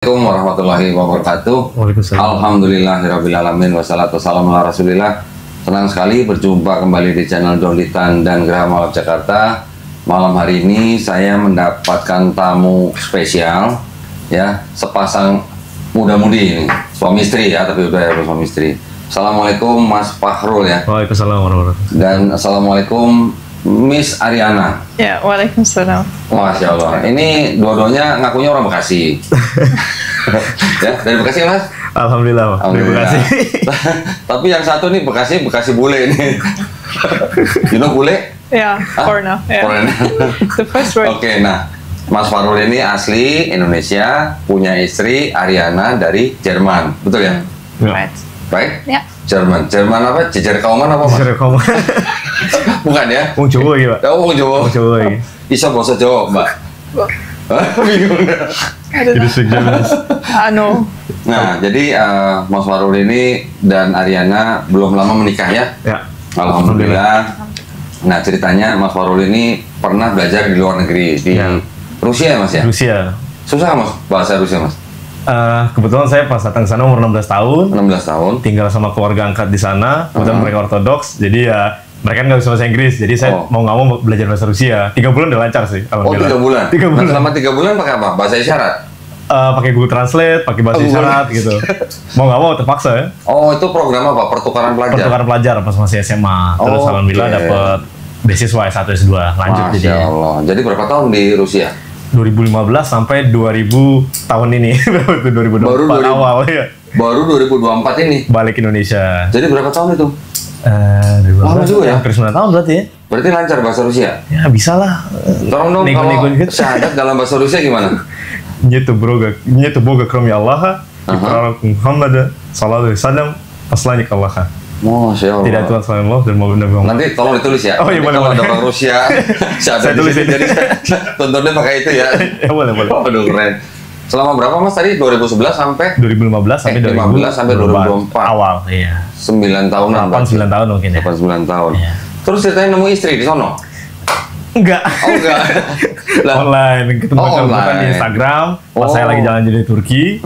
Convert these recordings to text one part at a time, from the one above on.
Assalamualaikum warahmatullahi wabarakatuh. Alhamdulillahirrabbilalamin. Wassalatu wassalamu ala rasulillah. Senang sekali berjumpa kembali di channel Dolitan dan Geraha Malap Jakarta. Malam hari ini saya mendapatkan tamu spesial, ya, sepasang muda-mudi ini, suami istri ya, tapi udah suami istri. Assalamualaikum Mas Fahrul ya. Waalaikumsalam warahmatullahi wabarakatuh. Dan assalamualaikum Miss Ariana. Ya, waalaikumsalam. Masya Allah. Ini dua-duanya ngakunya orang Bekasi. Ya, dari Bekasi Mas? Alhamdulillah, Pak. Dari Bekasi. Tapi yang satu nih Bekasi bule nih. You know bule? Ya, Corna. Ya. Corna. The first word. Oke, nah Mas Fahrul ini asli Indonesia, punya istri Ariana dari Jerman, betul ya? Right. Baik? Ya. Jerman apa? Jejer Kauman apa Mas? Jejer Kauman. Bukan ya? Wong Jawa iki, Pak. Oh, Wong Jawa. Wong Jawa iki. Bisa bahasa Jawa, Mbak? Hah? Bingung. Jadi Japanese. Nah, jadi Mas Fahrul ini dan Ariana belum lama menikah ya? Ya. Alhamdulillah. Nah, ceritanya Mas Fahrul ini pernah belajar di luar negeri, di Rusia ya Mas ya? Rusia. Susah Mas bahasa Rusia Mas? Kebetulan saya pas datang ke sana umur 16 tahun. 16 tahun. Tinggal sama keluarga angkat di sana. Kebetulan mereka Ortodoks. Jadi ya mereka nggak bisa bahasa Inggris. Jadi saya mau nggak mau belajar bahasa Rusia. 3 bulan udah lancar sih. Oh, 3 bulan? 3 bulan. Nah, selama 3 bulan pakai apa? Bahasa isyarat? Pakai Google Translate, pakai bahasa isyarat gitu. Mau nggak mau terpaksa ya. Oh, itu program apa? Pertukaran pelajar? Pertukaran pelajar pas masih SMA. Terus alhamdulillah dapat beasiswa S1 S2 lanjut. Masya Allah. Jadi berapa tahun di Rusia? 2015 sampai 2000 tahun ini. Berapa itu? 2024 awal ya. Baru 2024 ini balik Indonesia. Jadi berapa tahun itu? Lama juga ya? Hampir 9 tahun berarti ya. Berarti lancar bahasa Rusia? Ya bisa lah. Tolong dong kalau syahadat dalam bahasa Rusia gimana? Нету Бога кроме Аллаха, и пророк Мухаммада саллаллаху алейхи вассалям посланник Аллаха. Masya Allah. Tidak Tuhan selain Allah dan Nabi Muhammad. Nanti tolong ditulis ya. Oh iya boleh. Kalau ada orang Rusia, saya tulis jadi tontonnya pakai itu ya. Ya boleh. Aduh keren. Selama berapa Mas tadi? 2011 sampai 2015 sampai 2015 sampai 2024. Awal, iya. 9 tahunan. 8-9 tahun mungkin ya. 8-9 tahun. Iya. Terus ceritanya nemu istri di sono? Enggak. Oh enggak. Online. Ketemu bukan di Instagram. Pas saya lagi jalan di Turki.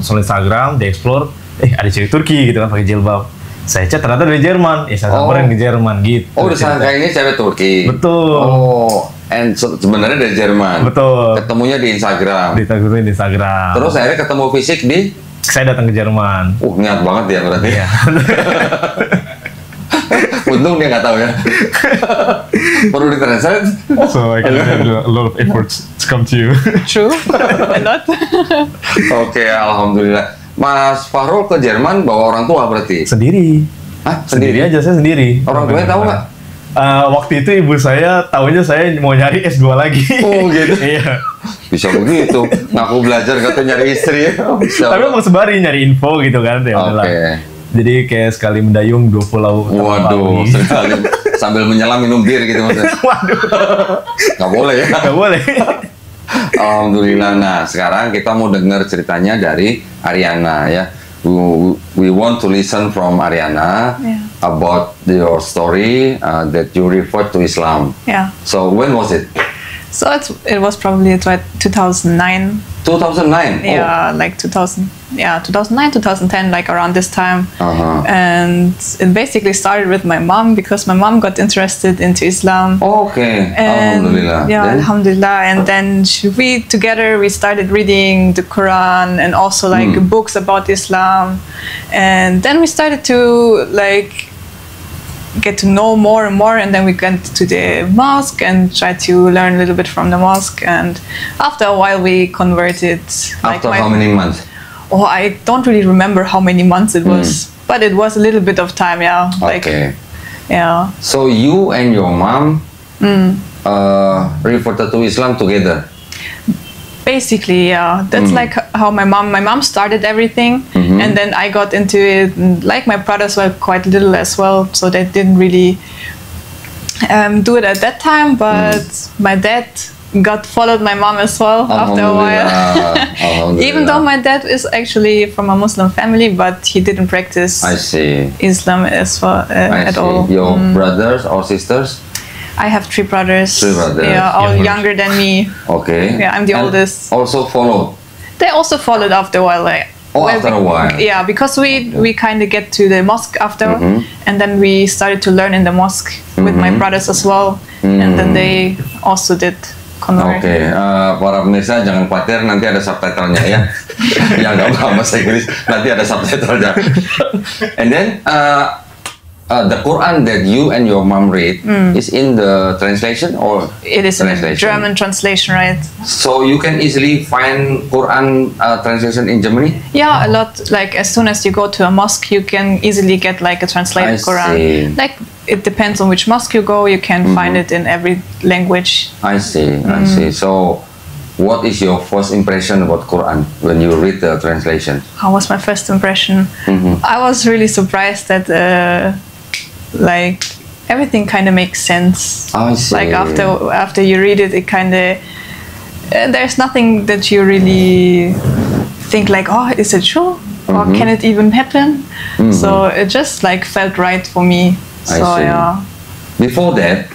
Soal Instagram, di explore. Ada cewek Turki gitu kan pakai jilbab. Saya chat ternyata dari Jerman. Saya samperin ke Jerman gitu. Oh, disangka ini cewek Turki. Betul. Oh, sebenarnya dari Jerman. Betul. Ketemunya di Instagram. Di Instagram. Terus akhirnya ketemu fisik di? Saya datang ke Jerman. Niat banget ya berarti. Iya. Untung dia nggak tahu ya. Perlu ditranslate. So I can do a lot of efforts to come to you. True. Why not? Oke, alhamdulillah. Mas Fahrul ke Jerman bawa orang tua berarti? Sendiri. Hah? Sendiri aja, saya sendiri. Orang tuanya tahu nggak? Waktu itu ibu saya tahunya saya mau nyari S2 lagi. Oh gitu? Iya. Bisa begitu. Ngaku belajar katanya nyari istri. Tapi mau sembari nyari info gitu kan. Oke. Jadi kayak sekali mendayung 2 pulau. Waduh, sekali sambil menyelam minum bir gitu maksudnya. Waduh. Nggak boleh ya? Nggak boleh. Alhamdulillah. Nah, sekarang kita mau dengar ceritanya dari Ariana ya. We want to listen from Ariana about your story that you refer to Islam. Yeah. So when was it? So it was probably 2009. 2009. Yeah, like 2000. Yeah, 2009, 2010, like around this time. And it basically started with my mom because my mom got interested into Islam. Okay. Alhamdulillah. Yeah, Alhamdulillah. And then we started reading the Quran and also like books about Islam. And then we started to like get to know more and more, and then we went to the mosque and tried to learn a little bit from the mosque, and after a while we converted. After how many months? Oh, I don't really remember how many months it was, but it was a little bit of time, yeah. Okay. Yeah. So you and your mom reverted to Islam together? Basically, yeah. That's like how my mom started everything, and then I got into it. Like my brothers were quite little as well, so they didn't really do it at that time. But my dad followed my mom as well after a while. Even though my dad is actually from a Muslim family, but he didn't practice Islam as well at all. Your brothers or sisters? I have 3 brothers. 3 brothers. Yeah, all younger than me. Okay. Yeah, I'm the oldest. Also followed They also followed after a while. Like, after a while. Yeah, because we kind of get to the mosque after, and then we started to learn in the mosque with my brothers as well, and then they also did convert. Oke, para pemirsa jangan khawatir, nanti ada subtitlenya ya. Yang nggak paham bahasa Inggris, nanti ada subtitlenya. And then the Quran that you and your mom read is in the translation, or it is in the German translation, right? So you can easily find Quran translation in Germany? Yeah, a lot. Like as soon as you go to a mosque, you can easily get like a translated Quran. Like it depends on which mosque you go, you can find it in every language. I see, I see. So what is your first impression about Quran when you read the translation? How was my first impression? I was really surprised that like everything kind of makes sense. I see. Like after you read it, it kind of there's nothing that you really think like, oh, is it true? Or can it even happen? So it just like felt right for me. So yeah. Before that,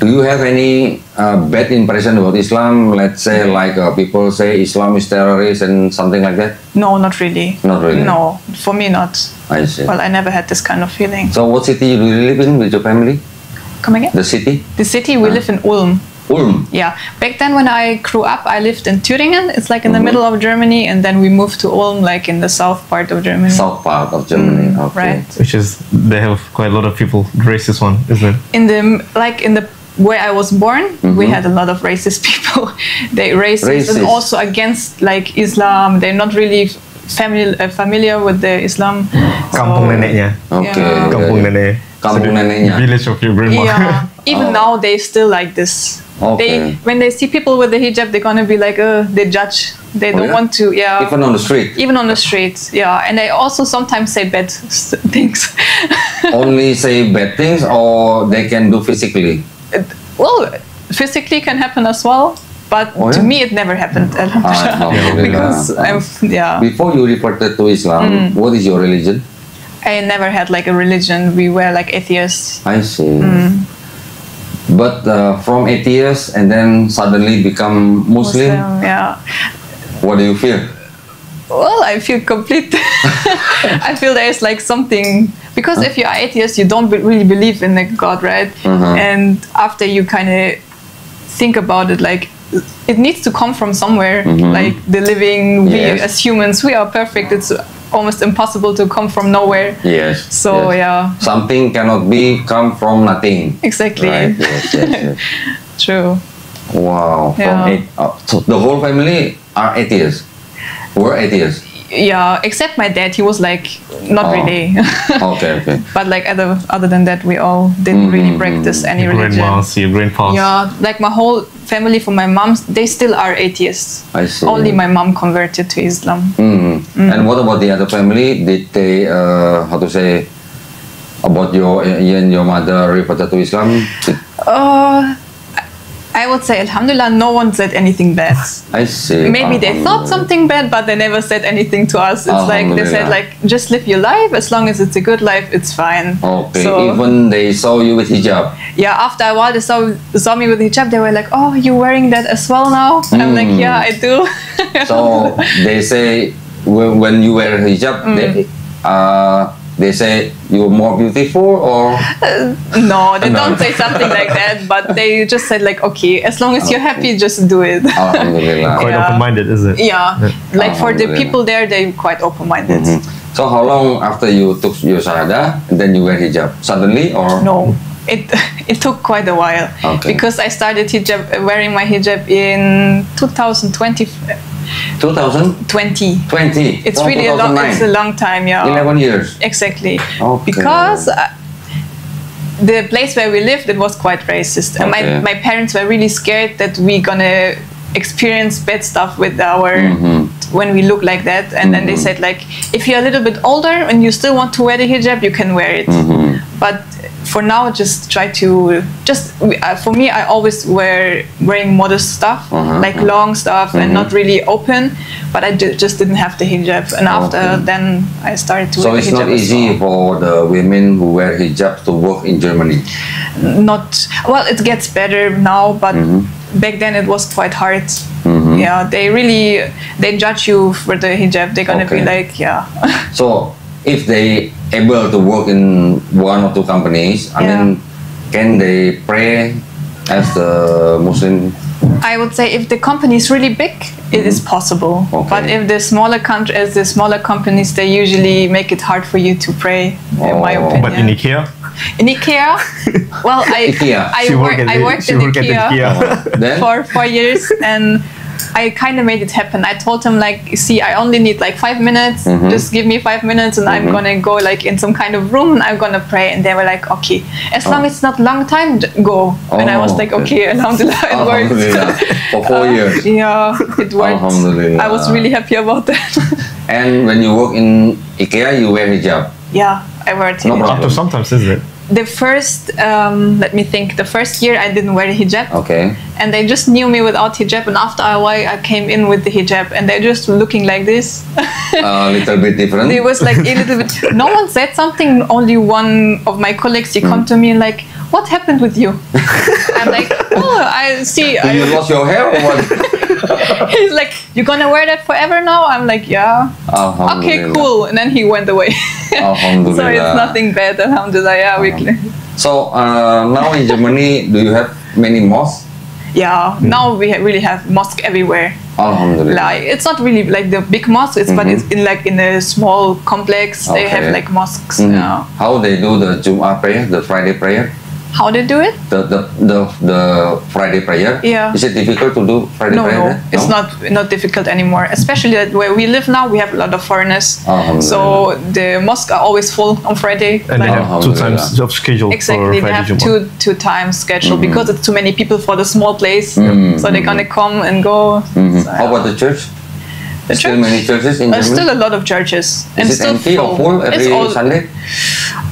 do you have any bad impression about Islam? Let's say like people say Islam is terrorist and something like that? No, not really. Not really? No, for me not. I see. Well, I never had this kind of feeling. So what city do you live in with your family? Come again? The city? The city, we live in Ulm. Ulm? Yeah. Back then when I grew up, I lived in Thüringen. It's like in the middle of Germany. And then we moved to Ulm, like in the south part of Germany. South part of Germany, okay. Right. Which is, they have quite a lot of people, the racist one, isn't it? In the where I was born, we had a lot of racist people. They racist and also against like Islam. They're not really familiar with the Islam. Kampung neneknya. Okay. Yeah. Kampung nenek. Kampung neneknya. Village of your grandma. Yeah. Even now they still like this. Okay. When they see people with the hijab, they're gonna be like, they judge. They don't want to. Yeah. Even on the street. Even on the streets. Yeah. And they also sometimes say bad things. Only say bad things, or they can do physically? Well, physically can happen as well. But to me, it never happened. Because before you reverted to Islam, what is your religion? I never had like a religion. We were like atheists. I see. But from atheist and then suddenly become Muslim. Yeah. What do you feel? Well, I feel complete. I feel there's like something, because if you're atheist, you don't really believe in a God, right? And after you kind of think about it, like it needs to come from somewhere. Like the living, we as humans, we are perfect. It's almost impossible to come from nowhere. Yes. So yeah. Something cannot come from nothing. Exactly. Right? Yes. True. Wow. Yeah. So the whole family are atheists. Were atheists? Yeah, except my dad. He was like not really. Okay. But like other than that, we all didn't really practice any religion. Grandmas, your grandpas. Yeah, like my whole family from my mom, they still are atheists. I see. Only my mom converted to Islam. And what about the other family? Did they, how to say, about you and your mother reverted to Islam? I would say, alhamdulillah, no one said anything bad. I see. Maybe they thought something bad, but they never said anything to us. It's like they said, like, just live your life. As long as it's a good life, it's fine. Okay. So, even they saw you with hijab. Yeah. After a while, they saw me with hijab. They were like, "Oh, you wearing that as well now?" I'm like, "Yeah, I do." So they say when you wear hijab, they say you're more beautiful, or no, they don't say something like that, but they just said like, okay, as long as you're happy, just do it. Alhamdulillah. Quite open-minded, is it? Yeah, like for the people there, they're quite open-minded. So how long after you took your shahada and then you wear hijab? Suddenly, or no? It took quite a while, because I started wearing my hijab in 2020. 2020. It's really it's a long time, yeah. 11 years. Exactly. Because the place where we lived, it was quite racist, and my parents were really scared that we're gonna experience bad stuff with our when we look like that. And then they said, like, if you're a little bit older and you still want to wear the hijab, you can wear it. But for now, just try to for me, I always wearing modest stuff, like long stuff, and not really open. But I just didn't have the hijab, and after then I started to. So wear it's the hijab not easy for the women who wear hijab to work in Germany. Not well. It gets better now, but back then it was quite hard. Yeah, they judge you for the hijab. They're gonna be like, yeah. So if they able to work in one or two companies, I mean, can they pray as the Muslim? I would say if the company is really big, it is possible. But if the smaller companies, they usually make it hard for you to pray. In my opinion. But in IKEA? In IKEA, well, I worked in IKEA for 4 years, and I kind of made it happen. I told him, like, see, I only need like 5 minutes. Just give me 5 minutes, and I'm gonna go like in some kind of room, and I'm gonna pray. And they were like, okay, as long as it's not long time, go. And I was like, okay, alhamdulillah, it worked. For 4 years. Yeah, it worked. I was really happy about that. And when you work in IKEA, you wear hijab? Yeah, I wear it. No problem. Sometimes, isn't it? The first, let me think, the first year I didn't wear a hijab. Okay. And they just knew me without hijab, and after a while I came in with the hijab, and they're just looking like this. A little bit different. It was like a little bit, no one said something, only one of my colleagues, he come to me and like, what happened with you? I'm like, oh, I see. You lost your hair or what? He's like, you're gonna wear that forever now? I'm like, yeah. Okay, cool. And then he went away. So it's nothing bad, alhamdulillah, yeah, weekly. So now in Germany, do you have many mosques? Yeah, now we really have mosque everywhere. Alhamdulillah. Like, it's not really like the big mosques, but it's in a small complex. They have like mosques. Yeah. How they do the Jum'ah prayer, the Friday prayer? How they do it? The Friday prayer. Yeah. Is it difficult to do Friday prayer? No, it's not difficult anymore. Especially where we live now, we have a lot of foreigners. So the mosques are always full on Friday. And they have 2 times of schedule. Exactly, they have two times schedule because it's too many people for the small place. So they're gonna come and go. So, how about the church? Still many churches in Germany? Still a lot of churches. Is it empty or full every Sunday?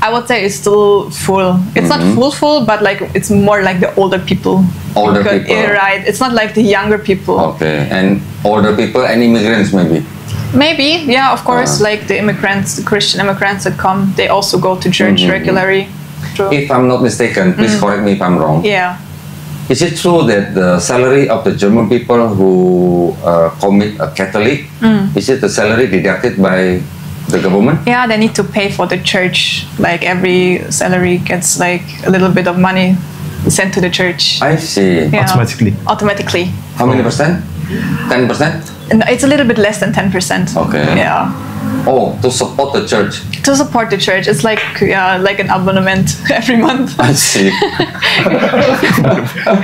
I would say it's still full. It's not full, but like it's more like the older people. Older people. Right. It's not like the younger people. Okay. And older people and immigrants maybe? Maybe, yeah, of course. Like the immigrants, the Christian immigrants that come, they also go to church regularly. True. If I'm not mistaken, please correct me if I'm wrong. Yeah. Is it true that the salary of the German people who commit a Catholic, is it the salary deducted by the government? Yeah, they need to pay for the church. Like every salary gets like a little bit of money sent to the church. I see. Yeah. Automatically. How many percent? 10%? No, it's a little bit less than 10%. Okay. Yeah. Oh, to support the church. To support the church, it's like an abonnement every month. I see.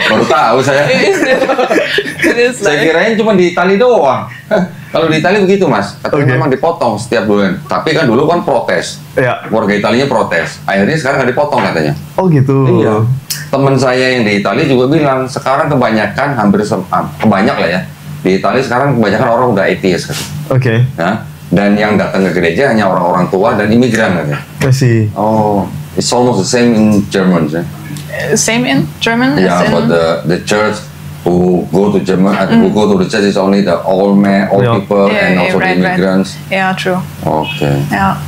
Baru tahu saya. It is Saya kirain cuma di Itali doang. Kalau di Itali begitu mas, katanya memang dipotong setiap bulan. Tapi kan dulu kan protes. Warga Italinya protes. Akhirnya sekarang nggak dipotong katanya. Oh gitu. Iya. Temen saya yang di Itali juga bilang sekarang kebanyakan kebanyak lah ya. Di Itali sekarang kebanyakan orang udah atheist katanya. Oke. Nah, dan yang datang ke gereja hanya orang-orang tua dan imigran katanya. Masih. Oh, it's almost the same in German. Same in German? Yeah, but the church who go to German, who go to the church is only the old people and also the immigrants. Right. Yeah, true. Okay. Yeah.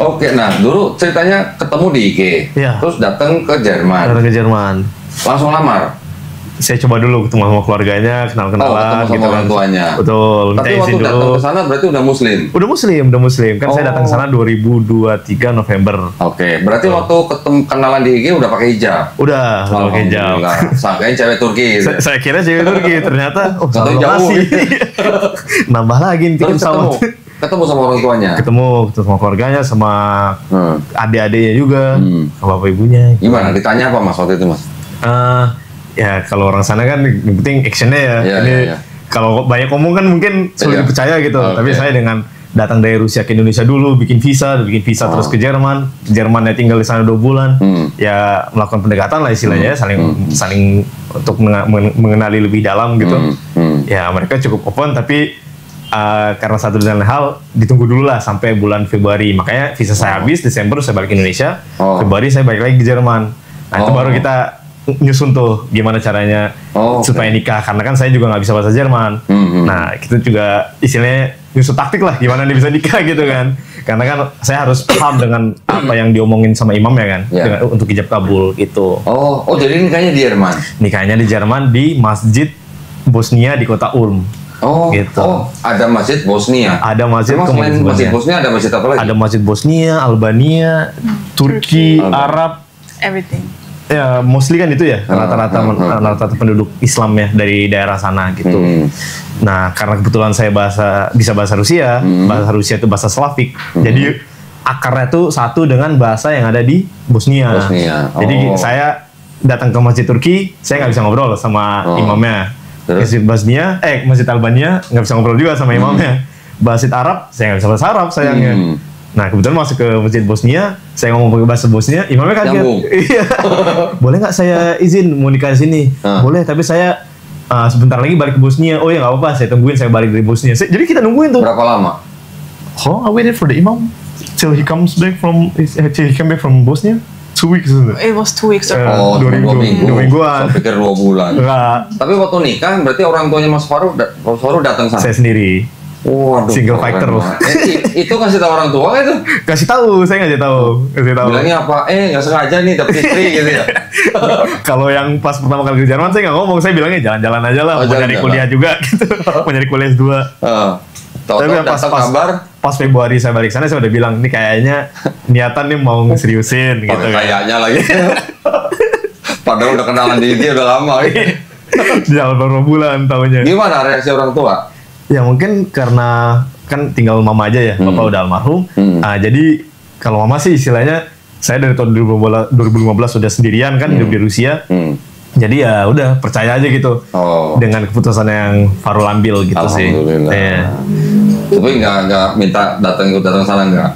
Oke, nah dulu ceritanya ketemu di IG, terus datang ke Jerman. Langsung lamar. Saya coba dulu ketemu sama keluarganya, kenal-kenalan, ketemu sama orang tuanya. Betul. Tapi waktu datang ke sana berarti udah Muslim. Udah Muslim. Kan saya datang ke sana 2023 November. Oke, berarti waktu kenalan di IG udah pakai hijab. Udah pakai hijab. Sangkain cewek Turki. Saya kira cewek Turki, ternyata satu jauh. Nambah lagi nih pesawat. Ketemu sama orang tuanya. Ketemu sama keluarganya, sama adik-adiknya juga, sama bapak ibunya. Gimana? Ditanya apa mas waktu itu mas? Ya kalau orang sana kan yang penting actionnya ya. Kalau banyak ngomong kan mungkin sulit dipercaya gitu. Tapi saya dengan datang dari Rusia ke Indonesia dulu, bikin visa terus ke Jerman. Jermannya tinggal di sana 2 bulan. Ya melakukan pendekatan lah istilahnya, saling untuk mengenali lebih dalam gitu. Ya mereka cukup open tapi karena satu dan lain hal ditunggu dulu lah sampai bulan Februari. Makanya visa saya habis Desember, saya balik ke Indonesia. Februari saya balik lagi ke Jerman. Nah itu baru kita nyusun tuh gimana caranya supaya nikah, karena kan saya juga nggak bisa bahasa Jerman. Nah kita juga istilahnya nyusun taktik lah gimana dia bisa nikah gitu kan, karena kan saya harus paham dengan apa yang diomongin sama imam ya kan, untuk ijab kabul gitu. Oh jadi nikahnya di Jerman? Nikahnya di Jerman di Masjid Bosnia di kota Ulm. Oh, gitu. Oh, ada masjid Bosnia. Ada masjid. Emang selain masjid Bosnia ada masjid apa lagi? Ada masjid Bosnia, Albania, Turki, Arab. Everything. Ya, mostly kan itu ya rata-rata penduduk Islam ya dari daerah sana gitu. Nah, karena kebetulan saya bisa bahasa Rusia, bahasa Rusia itu bahasa Slavik. Jadi akarnya tuh satu dengan bahasa yang ada di Bosnia. Jadi saya datang ke masjid Turki, saya nggak bisa ngobrol sama imamnya. Masjid Bosnia, masjid Albania nggak bisa ngobrol juga sama imamnya. Masjid Arab, saya nggak bisa bahasa Arab sayangnya. Nah, kebetulan masuk ke masjid Bosnia, saya ngomong pakai bahasa Bosnia, imamnya kaget. Iya. Boleh nggak saya izin mau nikah di sini? Boleh, tapi saya sebentar lagi balik ke Bosnia. Oh ya nggak apa-apa, saya tungguin saya balik dari Bosnia. Jadi kita nungguin tuh. Berapa lama? I waited for the imam till he came back from Bosnia. 2 weeks, isn't it? It was 2 weeks. 2 mingguan. Saya pikir 2 bulan. Enggak. Tapi waktu nikah berarti orang tuanya Mas Faru datang sana. Saya sendiri. Waduh, single factor loh. Itu kasih tahu orang tua itu? Kasih tahu, saya ngasih tahu. Bilangnya apa? Nggak sengaja nih dapet istri gitu ya. Kalau yang pas pertama kali ke Jerman saya nggak ngomong, saya bilangnya jalan-jalan aja lah, mau nyari kuliah juga gitu. Mau nyari kuliah S2. Tapi pas Februari saya balik sana saya udah bilang ini kayaknya niatan nih mau seriusin gitu. Kayaknya lagi. Padahal udah kenalan dia udah lama. Jalan beberapa bulan tahunya. Gimana reaksi orang tua? Ya mungkin karena kan tinggal mama aja ya, bapak udah almarhum. Jadi kalau mama sih istilahnya saya dari tahun 2015 sudah sendirian kan hidup di Rusia. Jadi ya udah percaya aja gitu dengan keputusan yang Farul ambil gitu sih. Alhamdulillah. Tapi nggak minta datang sana nggak?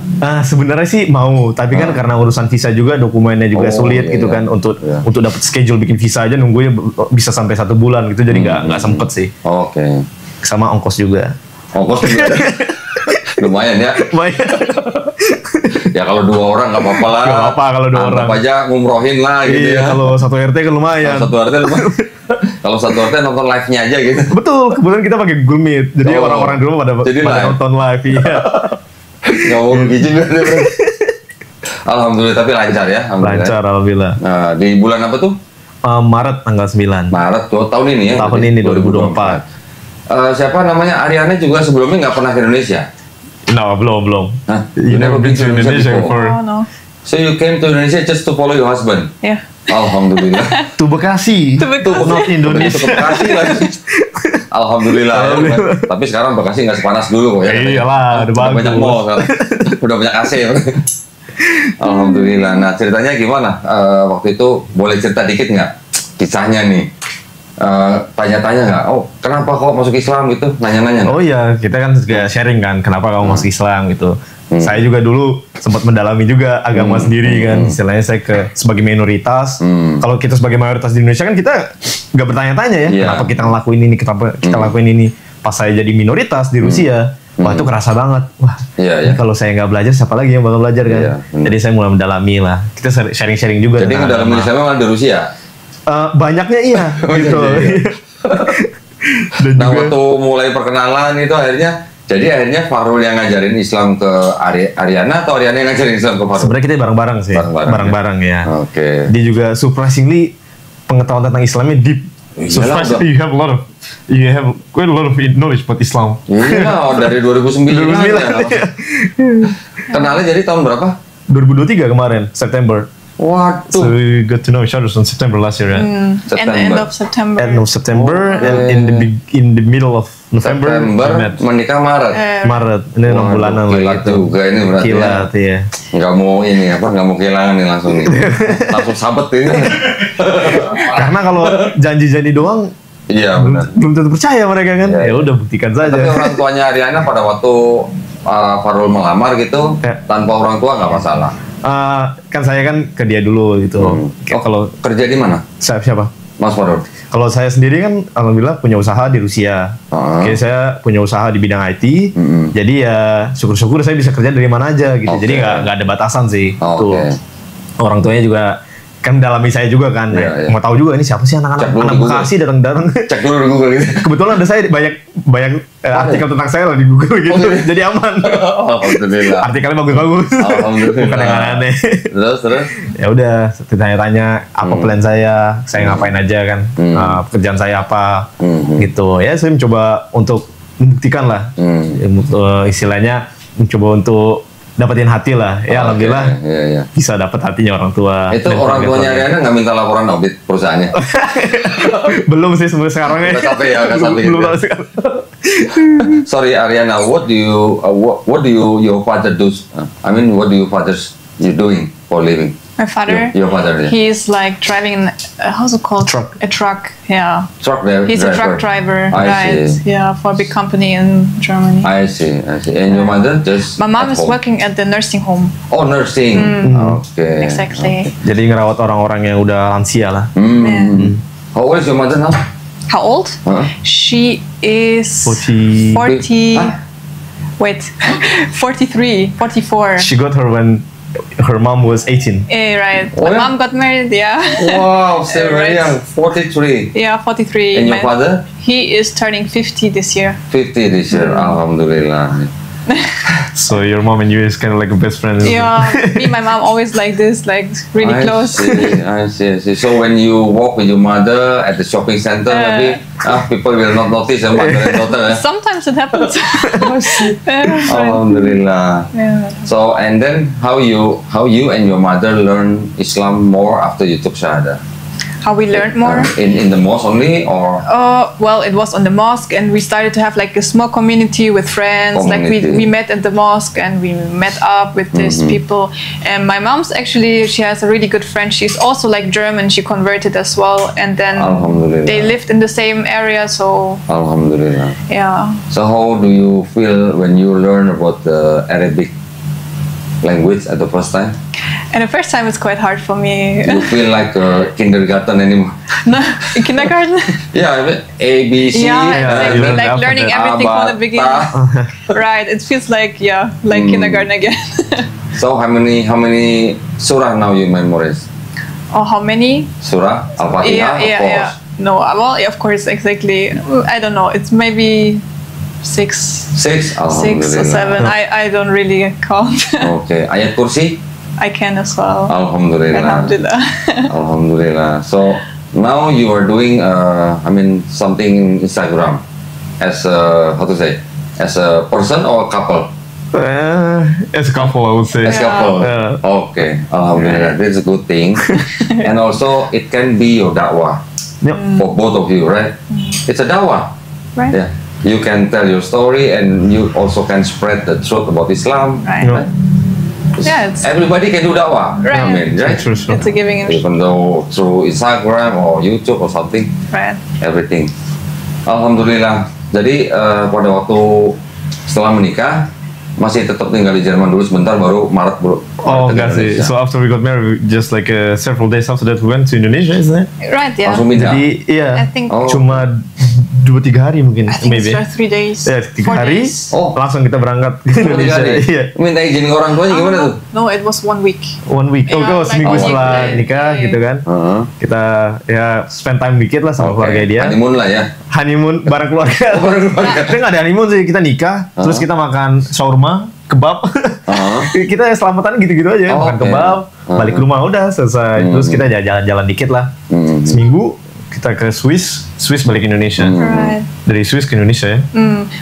Sebenarnya sih mau, tapi kan karena urusan visa juga dokumennya juga sulit gitu kan untuk dapat schedule bikin visa aja nunggunya bisa sampai 1 bulan gitu, jadi nggak sempet sih. Oke. Sama ongkos juga. Ongkos juga. Lumayan ya. Lumayan. Ya kalau 2 orang nggak apa-apa lah. Nggak apa-apa kalau 2 orang. Anggap aja ngumrohin lah gitu ya. Kalau 1 RT kan lumayan. Kalau 1 RT nonton live-nya aja gitu. Betul, kebetulan kita pakai Google Meet. Jadi orang-orang di rumah pada nonton live. Iya. Nggak mau rugi juga. Alhamdulillah, tapi lancar ya. Lancar, alhamdulillah. Nah, di bulan apa tuh? Maret tanggal 9. Maret tahun ini ya? Tahun ini 2024. Siapa namanya Ariana juga sebelumnya nggak pernah ke Indonesia? No, belum. Huh? You never been to Indonesia before? Oh, no. So you came to Indonesia just to follow your husband? Yeah. Alhamdulillah. To Bekasi. Not Indonesia. To Bekasi lagi. Alhamdulillah. Tapi sekarang Bekasi nggak sepanas dulu kok ya. Iyalah, udah banyak mall sekarang. Udah banyak AC. Alhamdulillah. Nah ceritanya gimana? Waktu itu boleh cerita dikit nggak kisahnya nih? Tanya-tanya nggak? Oh, kenapa kok masuk Islam gitu? Nanya-nanya. Oh iya, kita kan juga sharing kan, kenapa kamu masuk Islam gitu. Saya juga dulu sempat mendalami juga agama sendiri kan. Istilahnya saya sebagai minoritas. Kalau kita sebagai mayoritas di Indonesia kan kita nggak bertanya-tanya ya, kenapa kita ngelakuin ini, kenapa kita lakuin ini. Pas saya jadi minoritas di Rusia, wah itu kerasa banget. Wah, kalau saya nggak belajar, siapa lagi yang bakal belajar kan? Jadi saya mulai mendalami lah. Kita sharing-sharing juga. Jadi mendalami Islam malah di Rusia? Banyaknya iya gitu. Dan nah waktu mulai perkenalan itu akhirnya Farul yang ngajarin Islam ke Ariana atau Ariana yang ngajarin Islam ke Farul? Sebenarnya kita bareng-barang sih, bareng-barang ya. Oke. Dia juga surprisingly pengetahuan tentang Islamnya deep. Surprisingly you have quite a lot of knowledge about Islam. Iya, dari 2009 ya. Kenalnya jadi tahun berapa? 2023 kemarin, September. Waduh. So we got to know each other in September last year, right? End of September. End of September, and in the middle of November. Menikah Maret. Maret, ini 6 bulanan lah gitu. Juga ini berarti. Kilat ya. Nggak mau nggak mau kehilangan nih langsung nih. Langsung sabet ini. Karena kalau janji-janji doang, iya benar. Belum tentu percaya mereka kan. Ya udah buktikan saja. Tapi orang tuanya Ariana pada waktu Farul melamar gitu, tanpa orang tua nggak masalah. Kan saya kan ke dia dulu gitu. Kalau kerja di mana? Siapa? Mas Farul. Kalau saya sendiri kan alhamdulillah punya usaha di Rusia. Saya punya usaha di bidang IT. Jadi ya syukur-syukur saya bisa kerja dari mana aja gitu. Jadi nggak ada batasan sih. Tuh. Orang tuanya juga kan dalami saya juga kan, mau tahu juga ini siapa sih anak-anak Bekasi datang-datang. Cek dulu di Google gitu. Kebetulan ada saya banyak artikel tentang saya lah di Google gitu, jadi aman. Alhamdulillah. Artikelnya bagus-bagus. Alhamdulillah. Bukan yang aneh. Terus. Ya udah, ditanya-tanya apa plan saya ngapain aja kan, pekerjaan saya apa, gitu. Ya saya mencoba untuk membuktikan lah, istilahnya mencoba untuk dapetin hati lah, ya alhamdulillah bisa dapet hatinya orang tua. Itu orang tuanya Ariana nggak minta laporan audit perusahaannya? Belum sih sekarang ya. Udah sampai ya, belum tahu sekarang. Sorry Ariana, what do you your father do? I mean, what do your fathers you doing for living? My father, your father, he's like driving, how's it called? A truck, yeah. Truck driver. He's a truck driver, I see. Yeah, for a big company in Germany. I see. And your mother just? My mom is working at the nursing home. Oh, nursing. Okay. Exactly. Jadi ngerawat orang-orang yang udah lansia lah. How old is your mother now? How old? She is 40. Wait, 43, 44. She got her when her mom was 18. Right. My mom got married, Wow, still very young, 43. Yeah, 43. And your father? He is turning 50 this year. 50 this year, alhamdulillah. So your mom and you is kind of like a best friend. Yeah, me and my mom always like this, like really close. I see. So when you walk with your mother at the shopping center, maybe people will not notice your mother and daughter. Sometimes it happens. Alhamdulillah. Yeah. So and then how you and your mother learn Islam more after you took Shahada? How we learned more? In the mosque only, or? Well, it was on the mosque, and we started to have like a small community with friends. Like we met at the mosque, and we met up with these people. And my mom's actually, she has a really good friend. She's also like German. She converted as well, and then they lived in the same area. So Alhamdulillah. Yeah. So how do you feel when you learn about the Arabic language at the first time? And the first time it's quite hard for me. You feel like kindergarten anymore? No, kindergarten? Yeah, A, B, C. Yeah, exactly. Like learning everything from the beginning. Right, it feels like, like kindergarten again. So how many surah now you memorize? Oh, how many? Surah? Al-Fatihah, of course. Yeah. No, well, of course, exactly. I don't know, it's maybe 6. 6 or 7. I don't really count. Okay. Ayat kursi? I can as well. Alhamdulillah. Alhamdulillah. Alhamdulillah. So now you are doing, something in Instagram as as a person or a couple? As a couple, I would say. As a couple. Okay. Alhamdulillah. That's a good thing. And also, it can be your da'wah for both of you, right? It's a da'wah. Right. Yeah. You can tell your story, and you also can spread the truth about Islam. Right. Yeah, everybody can do da'wah. Right. I mean, right? True. It's a giving and even though through Instagram or YouTube or something. Right. Everything. Alhamdulillah. Jadi pada waktu setelah menikah masih tetap tinggal di Jerman dulu sebentar, baru Maret bro. Oh, enggak sih. So after we got married, just like several days after that we went to Indonesia, isn't it? Right, yeah. Langsung pindah. Jadi I think cuma 2-3 hari mungkin, I think maybe. it's 3 days. Ya, 3 hari. Days. Langsung kita berangkat ke Indonesia. Iya. Minta izin ke orang tuanya gimana tuh? No, it was 1 week. 1 week. Yeah, Seminggu setelah nikah gitu kan. Kita spend time dikit lah sama keluarga dia. Honeymoon lah ya. Honeymoon bareng keluarga. Kita nggak ada honeymoon sih, kita nikah, terus kita makan shawarma, kebab. Kita selamatan gitu-gitu aja, makan kebab, balik ke rumah udah selesai. Terus kita jalan-jalan dikit lah. Seminggu kita ke Swiss balik Indonesia. Right. Dari Swiss ke Indonesia ya.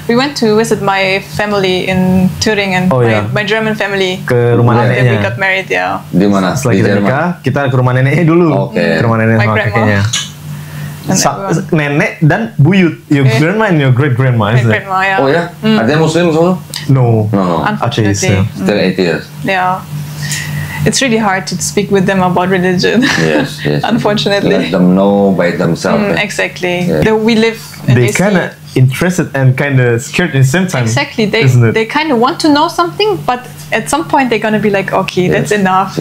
We went to visit my family in Thüringen, my German family. Ke rumah neneknya. We got married, yeah. Di mana? Setelah kita nikah, kita ke rumah neneknya dulu. Ke rumah nenek sama kakeknya. Nenek dan buyut, your grandma and your great grandma. Grandma, yeah. Oh ya? Artinya Muslim semua? No. Unfortunately. Still atheist. Yeah. It's really hard to speak with them about religion. Yes. Unfortunately. Let them know by themselves. Exactly. Yeah. We live. They kind of interested and kind of scared at the same time. Exactly. They kind of want to know something, but at some point they're gonna be like, okay, that's enough.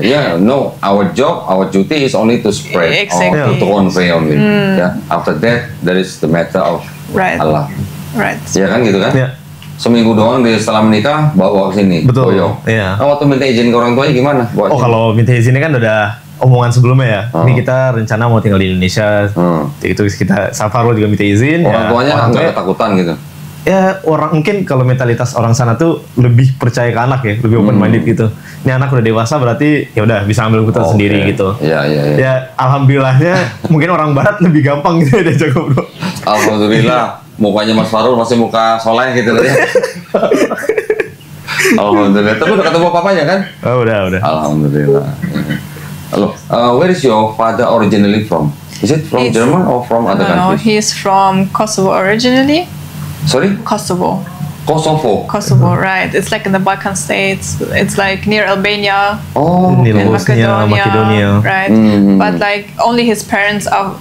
Yeah. No, our job, our duty is only to spread, or to convey only. Yeah. After that, there is the matter of Allah. Right. Ya kan gitu kan? Yeah. Seminggu doang dia setelah menikah bawa ke sini. Betul. Boyong. Iya. Nah, waktu minta izin ke orang tuanya gimana? Kalau minta izin kan udah omongan sebelumnya ya. Ini kita rencana mau tinggal di Indonesia. Itu kita Safarul juga minta izin. Orang tuanya nggak ketakutan gitu. Ya orang mungkin kalau mentalitas orang sana tuh lebih percaya ke anak ya, lebih open minded gitu. Ini anak udah dewasa berarti ya udah bisa ambil keputusan sendiri gitu. Iya. Ya alhamdulillahnya mungkin orang barat lebih gampang gitu ya diajak ngobrol. Alhamdulillah mukanya Mas Farul masih muka soleh gitu ya. Alhamdulillah. Tapi udah ketemu papanya kan? Oh, udah. Alhamdulillah. Halo, where is your father originally from? Is it from German or from other countries? No, he's from Kosovo originally. Sorry? Kosovo, right. It's like in the Balkan states. It's like near Albania. Near and Macedonia. Right. But like only his parents are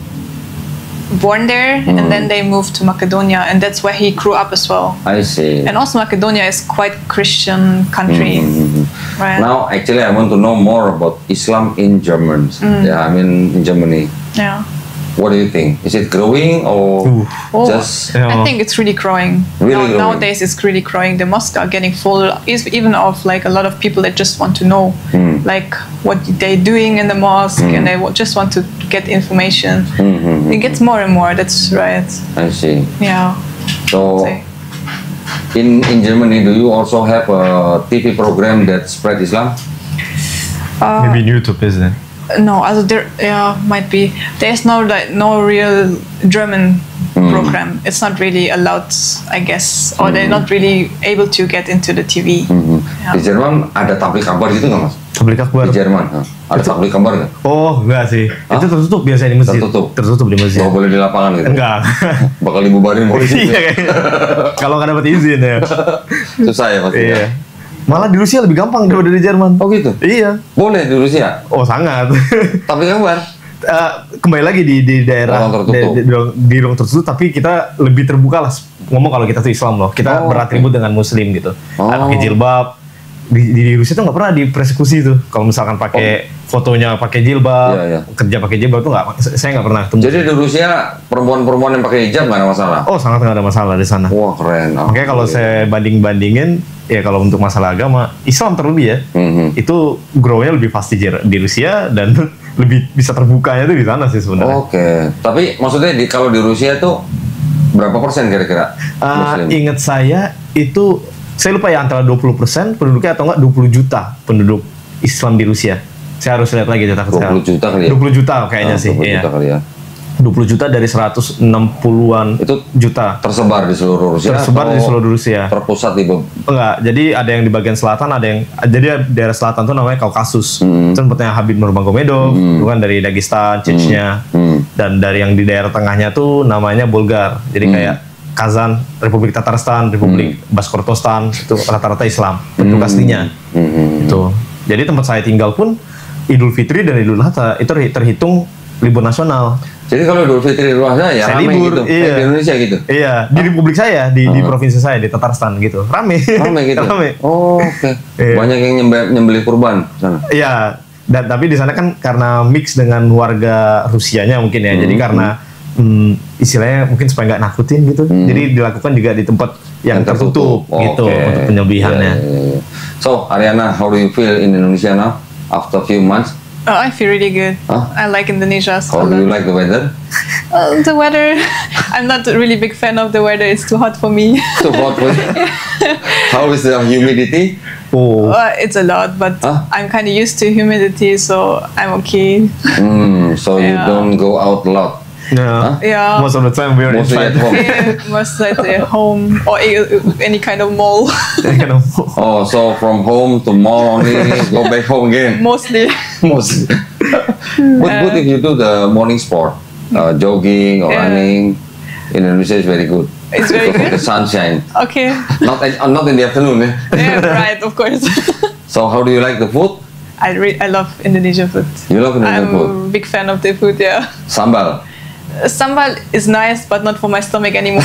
born there and then they moved to Macedonia, and that's where he grew up as well. I see. And also Macedonia is quite Christian country. Right. Now actually I want to know more about Islam in Germany. Yeah, I mean in Germany. Yeah. What do you think? Is it growing or just? I think it's really growing. Really growing. Nowadays, it's really growing. The mosques are getting full, even of like a lot of people that just want to know, like what they're doing in the mosque, and they just want to get information. It gets more and more. That's right. I see. Yeah. So, in Germany, do you also have a TV program that spread Islam? Maybe in YouTube, isn't it? No, there might be. There's no real German program. It's not really allowed, I guess, or they're not really able to get into the TV. Yeah. Di Jerman ada tablik kabar gitu nggak Mas? Tablik kabar? Di Jerman ada tablik kabar nggak? Oh enggak sih. Itu tertutup biasanya di masjid. Tertutup di masjid. Nggak boleh di lapangan gitu? Enggak. Bakal dibubarin polisi. Iya kayaknya. Kalau nggak dapat izin ya. Susah ya pasti. Iya. Malah di Rusia lebih gampang daripada di Jerman. Oh gitu? Iya. Boleh di Rusia? Oh sangat. Tapi kabar? Kembali lagi di daerah di ruang tertutup, tapi kita lebih terbuka lah ngomong kalau kita tuh Islam loh. Kita beratribut dengan Muslim gitu. Pakai jilbab. Di Rusia tuh nggak pernah dipersekusi tuh. Kalau misalkan pakai fotonya pakai jilbab, kerja pakai jilbab tuh saya nggak pernah ketemu. Jadi di Rusia perempuan-perempuan yang pakai hijab nggak ada masalah? Oh sangat nggak ada masalah di sana. Wah keren. Makanya kalau saya bandingin ya kalau untuk masalah agama Islam terlebih ya itu grow-nya lebih pasti di Rusia dan lebih bisa terbukanya tuh di sana sih sebenarnya. Oke. Tapi maksudnya kalau di Rusia tuh berapa persen kira-kira Muslim? Ingat saya itu saya lupa ya antara 20% penduduknya atau enggak 20 juta penduduk Islam di Rusia. Saya harus lihat lagi data 20 juta kali ya? 20 juta kayaknya sih. 20 juta kali ya. 20 juta dari 160-an itu juta. Tersebar di seluruh Rusia? Tersebar di seluruh Rusia. Terpusat di enggak, jadi ada yang di bagian selatan, jadi daerah selatan tuh namanya Kaukasus. Itu tempatnya Habib Nurmagomedov, bukan dari Dagestan, Chechnya. Dan dari yang di daerah tengahnya tuh namanya Bulgar. Jadi kayak Kazan, Republik Tatarstan, Republik Bashkortostan, itu rata-rata Islam penduduk aslinya. Itu. Jadi tempat saya tinggal pun Idul Fitri dan Idul Adha itu terhitung libur nasional. Jadi kalau Idul Fitri Idul Adha ya rame libur, gitu. Iya. Di Indonesia gitu. Iya, di Republik saya, di provinsi saya di Tatarstan gitu. Rame gitu. Rame. Oh, oke. Iya. Banyak yang nyembelih kurban sana. Iya. Dan tapi di sana kan karena mix dengan warga Rusianya mungkin ya. Jadi karena istilahnya mungkin supaya nggak nakutin gitu. Jadi dilakukan juga di tempat yang tertutup gitu untuk penyembelihannya. Yeah. So, Ariana, how do you feel in Indonesia now after a few months? Oh, I feel really good. I like Indonesia. How do you like the weather? The weather, I'm not a really big fan of the weather. It's too hot for me. Too hot for you? How is the humidity? Oh. It's a lot, but I'm kind of used to humidity, so I'm okay. So you don't go out a lot? Yeah. Most of the time we are inside. At home. Mostly at home or any kind of mall. Oh, so from home to mall only, go back home again? Mostly. But good if you do the morning sport, jogging or running. In Indonesia is very good. It's very good. The sunshine. Okay. Not in the afternoon. Yeah, right, of course. So how do you like the food? I love Indonesian food. You love Indonesian food? I'm a big fan of the food, yeah. Sambal? Sambal is nice, but not for my stomach anymore.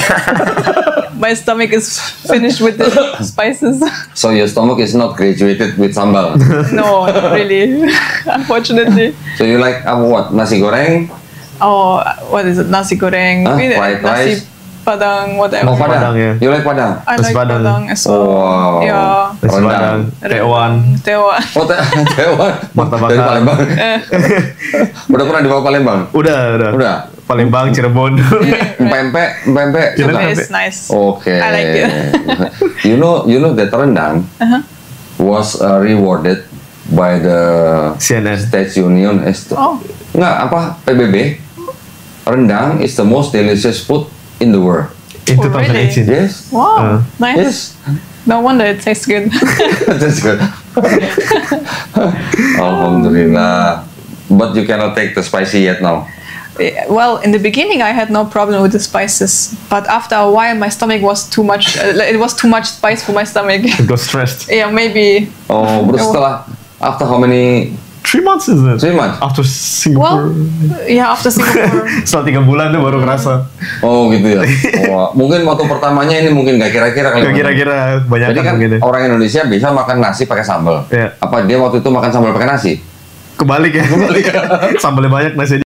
My stomach is finished with the spices. So your stomach is not graduated with sambal? No, not really. Unfortunately. So you like what? Nasi goreng? Oh, what is it? Nasi goreng. Fried rice? Padang, whatever. Oh, Padang. Ya. You like Padang? I Nasi like Padang. Padang as well. Wow. Yeah. Nasi Padang, Tewan, Tewan. Oh, Tewan. Martabak. Dari Palembang. Udah pernah dibawa Palembang? Udah. Palembang, Cirebon. Pempek. It's nice. Okay. I like it. you know that rendang was rewarded by the CNN. States Union. Nggak apa PBB. Rendang is the most delicious food in the world. In Oh, really? 2018. Yes. Wow, Yes. nice. No wonder it tastes good. That's good. Alhamdulillah. But you cannot take the spicy yet now. Well, in the beginning, I had no problem with the spices, but after a while, my stomach was too much. It was too much spice for my stomach. It got stressed. Yeah, maybe. Oh, terus setelah after how many? 3 months is it? 3 months. After Singapore. Well, yeah, after Singapore. Setelah 3 bulan tuh baru kerasa. Oh gitu ya. Oh, mungkin waktu pertamanya ini mungkin nggak kira-kira kali. Gak kira-kira banyak Jadi kan mungkin ya. orang Indonesia bisa makan nasi pakai sambal. Iya. Apa dia waktu itu makan sambal pakai nasi? Kebalik ya. Sambalnya banyak nasi